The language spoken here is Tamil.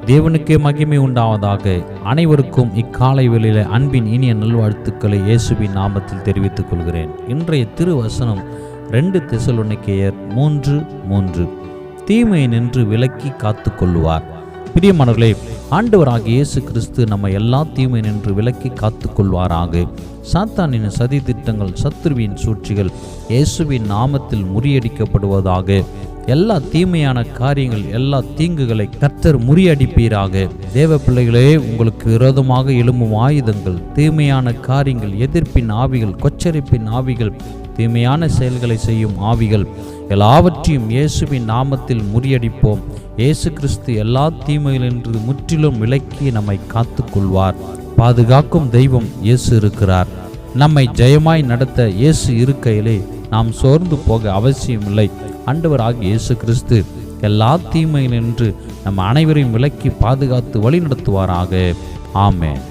தேவனுக்கே மகிமை உண்டாவதாக. அனைவருக்கும் இக்காலை வேளையிலே அன்பின் இனிய நல்வாழ்த்துக்களை இயேசுவின் நாமத்தில் தெரிவித்துக் கொள்கிறேன். இன்றைய திருவசனம் 2 தெசலோனிக்கேயர் 3:3. தீமையை நின்று விலக்கி காத்து கொள்ளுவார். பிரியமானவர்களே, ஆண்டவராகிய இயேசு கிறிஸ்து நம்ம எல்லா தீமை நின்று விலக்கி காத்து கொள்வாராக. சாத்தானின் சதி திட்டங்கள், சத்துருவின் சூழ்ச்சிகள் இயேசுவின் நாமத்தில் முறியடிக்கப்படுவதாக. எல்லா தீமையான காரியங்கள், எல்லா தீங்குகளை கர்த்தர் முறியடிப்பீராக. தேவ பிள்ளைகளே, உங்களுக்கு விரோதமாக எழும்பும் ஆயுதங்கள், தீமையான காரியங்கள், எதிர்ப்பின் ஆவிகள், கொச்சரிப்பின் ஆவிகள், தீமையான செயல்களை செய்யும் ஆவிகள் எல்லாவற்றையும் இயேசுவின் நாமத்தில் முறியடிப்போம். இயேசு கிறிஸ்து எல்லா தீமைகளிலிருந்து முற்றிலும் விலக்கி நம்மை காத்து கொள்வார். பாதுகாக்கும் தெய்வம் இயேசு இருக்கிறார். நம்மை ஜெயமாய் நடத்த இயேசு இருக்கையிலே நாம் சோர்ந்து போக அவசியமில்லை. ஆண்டவராகிய இயேசு கிறிஸ்து எல்லா தீமையினின்று நம் அனைவரையும் விலக்கி பாதுகாத்து வழி நடத்துவாராக. ஆமென்.